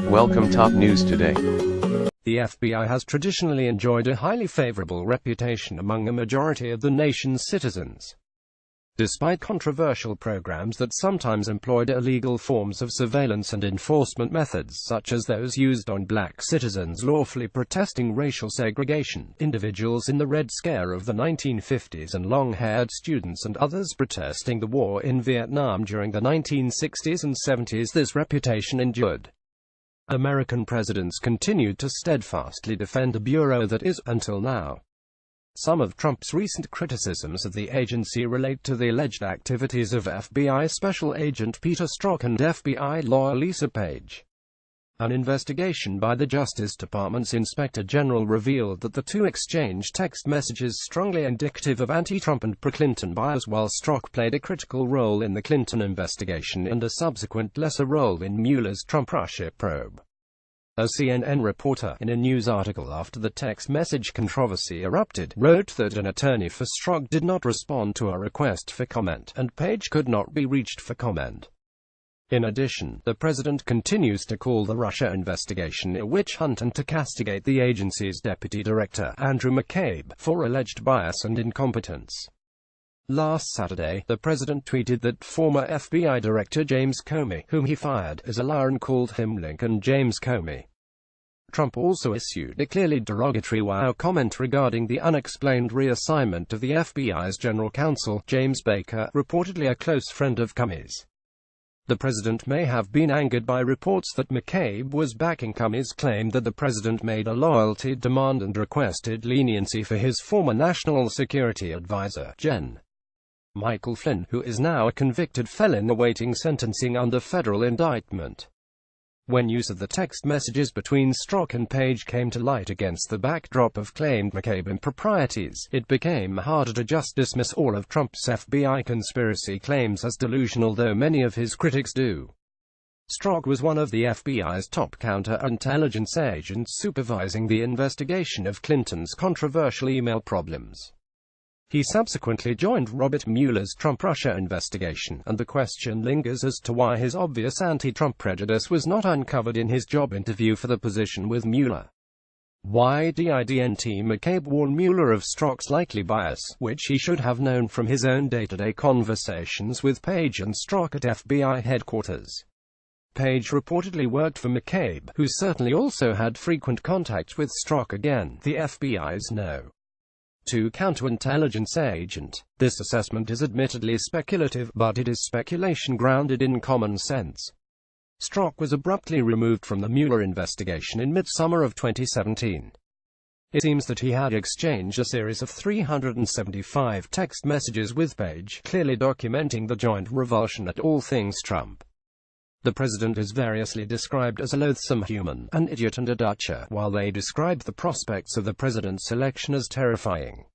Welcome top news today. The FBI has traditionally enjoyed a highly favorable reputation among a majority of the nation's citizens. Despite controversial programs that sometimes employed illegal forms of surveillance and enforcement methods such as those used on black citizens lawfully protesting racial segregation, individuals in the Red Scare of the 1950s and long-haired students and others protesting the war in Vietnam during the 1960s and 70s, this reputation endured. American presidents continued to steadfastly defend a bureau that is, until now. Some of Trump's recent criticisms of the agency relate to the alleged activities of FBI Special Agent Peter Strzok and FBI lawyer Lisa Page. An investigation by the Justice Department's Inspector General revealed that the two exchanged text messages strongly indicative of anti-Trump and pro-Clinton bias, while Strzok played a critical role in the Clinton investigation and a subsequent lesser role in Mueller's Trump-Russia probe. A CNN reporter, in a news article after the text message controversy erupted, wrote that an attorney for Strzok did not respond to a request for comment, and Page could not be reached for comment. In addition, the president continues to call the Russia investigation a witch hunt and to castigate the agency's deputy director, Andrew McCabe, for alleged bias and incompetence. Last Saturday, the president tweeted that former FBI Director James Comey, whom he fired, is a liar and called him Lincoln James Comey. Trump also issued a clearly derogatory wow comment regarding the unexplained reassignment of the FBI's general counsel, James Baker, reportedly a close friend of Comey's. The president may have been angered by reports that McCabe was backing Comey's claim that the president made a loyalty demand and requested leniency for his former national security advisor, Gen. Michael Flynn, who is now a convicted felon awaiting sentencing under federal indictment. When use of the text messages between Strzok and Page came to light against the backdrop of claimed McCabe improprieties, it became harder to just dismiss all of Trump's FBI conspiracy claims as delusional, though many of his critics do. Strzok was one of the FBI's top counterintelligence agents supervising the investigation of Clinton's controversial email problems. He subsequently joined Robert Mueller's Trump-Russia investigation, and the question lingers as to why his obvious anti-Trump prejudice was not uncovered in his job interview for the position with Mueller. Why didn't McCabe warn Mueller of Strzok's likely bias, which he should have known from his own day-to-day conversations with Page and Strzok at FBI headquarters? Page reportedly worked for McCabe, who certainly also had frequent contact with Strzok, again, the FBI's No. 2 counterintelligence agent. This assessment is admittedly speculative, but it is speculation grounded in common sense. Strzok was abruptly removed from the Mueller investigation in mid-summer of 2017. It seems that he had exchanged a series of 375 text messages with Page, clearly documenting the joint revulsion at all things Trump. The president is variously described as a loathsome human, an idiot and a dutcher, while they describe the prospects of the president's election as terrifying.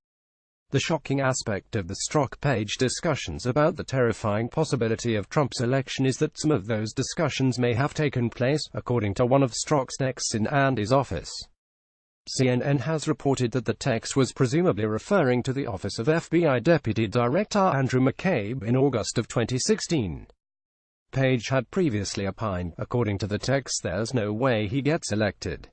The shocking aspect of the Strzok-Page discussions about the terrifying possibility of Trump's election is that some of those discussions may have taken place, according to one of Strzok's texts in Andy's office. CNN has reported that the text was presumably referring to the office of FBI Deputy Director Andrew McCabe in August of 2016. Page had previously opined, according to the text, there's no way he gets elected.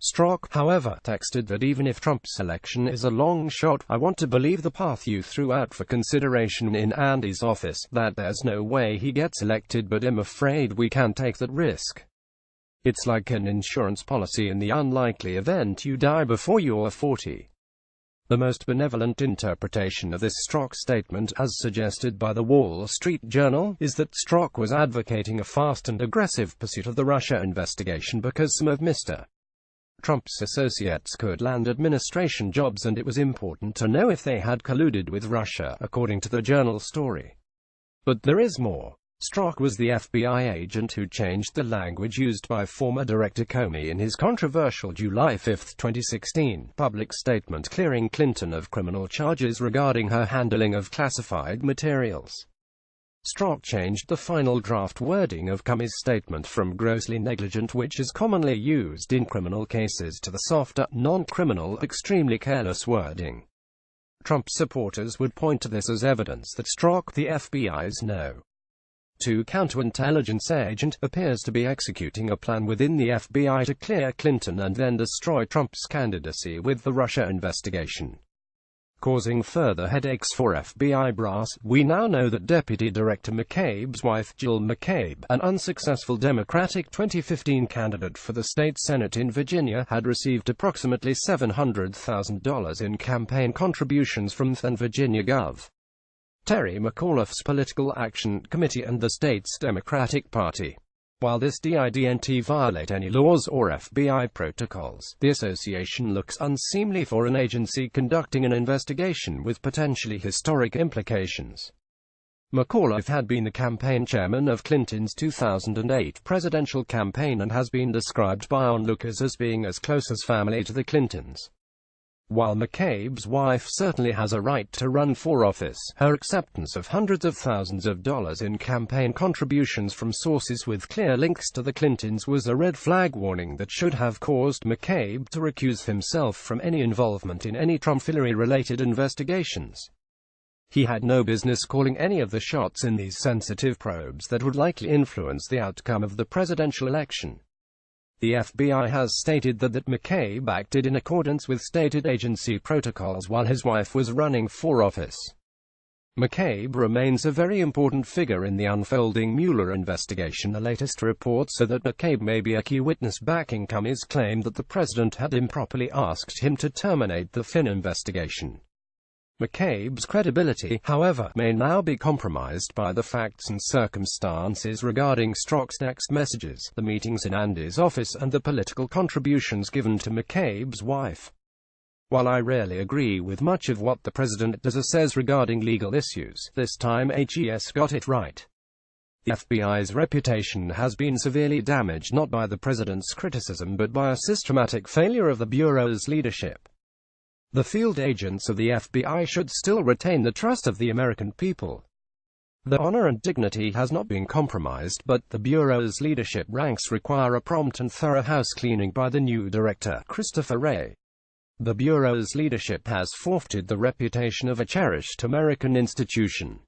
Strzok, however, texted that even if Trump's election is a long shot, I want to believe the path you threw out for consideration in Andy's office, that there's no way he gets elected, but I'm afraid we can't take that risk. It's like an insurance policy in the unlikely event you die before you're 40. The most benevolent interpretation of this Strzok statement, as suggested by the Wall Street Journal, is that Strzok was advocating a fast and aggressive pursuit of the Russia investigation because some of Mr. Trump's associates could land administration jobs and it was important to know if they had colluded with Russia, according to the Journal story. But there is more. Strzok was the FBI agent who changed the language used by former Director Comey in his controversial July 5, 2016, public statement clearing Clinton of criminal charges regarding her handling of classified materials. Strzok changed the final draft wording of Comey's statement from grossly negligent, which is commonly used in criminal cases, to the softer, non-criminal, extremely careless wording. Trump supporters would point to this as evidence that Strzok, the FBI's No. counterintelligence agent, appears to be executing a plan within the FBI to clear Clinton and then destroy Trump's candidacy with the Russia investigation, causing further headaches for FBI brass. We now know that Deputy Director McCabe's wife, Jill McCabe, an unsuccessful Democratic 2015 candidate for the state Senate in Virginia, had received approximately $700,000 in campaign contributions from then Virginia Gov. Terry McAuliffe's Political Action Committee and the state's Democratic Party. While this didn't violate any laws or FBI protocols, the association looks unseemly for an agency conducting an investigation with potentially historic implications. McAuliffe had been the campaign chairman of Clinton's 2008 presidential campaign and has been described by onlookers as being as close as family to the Clintons. While McCabe's wife certainly has a right to run for office, her acceptance of hundreds of thousands of dollars in campaign contributions from sources with clear links to the Clintons was a red flag warning that should have caused McCabe to recuse himself from any involvement in any Trump-Hillary-related investigations. He had no business calling any of the shots in these sensitive probes that would likely influence the outcome of the presidential election. The FBI has stated that McCabe acted in accordance with stated agency protocols while his wife was running for office. McCabe remains a very important figure in the unfolding Mueller investigation. The latest reports are that McCabe may be a key witness backing Comey's claim that the president had improperly asked him to terminate the Flynn investigation. McCabe's credibility, however, may now be compromised by the facts and circumstances regarding Strzok's text messages, the meetings in Andy's office, and the political contributions given to McCabe's wife. While I rarely agree with much of what the president does or says regarding legal issues, this time HES got it right. The FBI's reputation has been severely damaged not by the president's criticism but by a systematic failure of the Bureau's leadership. The field agents of the FBI should still retain the trust of the American people. Their honor and dignity has not been compromised, but the Bureau's leadership ranks require a prompt and thorough house-cleaning by the new director, Christopher Wray. The Bureau's leadership has forfeited the reputation of a cherished American institution.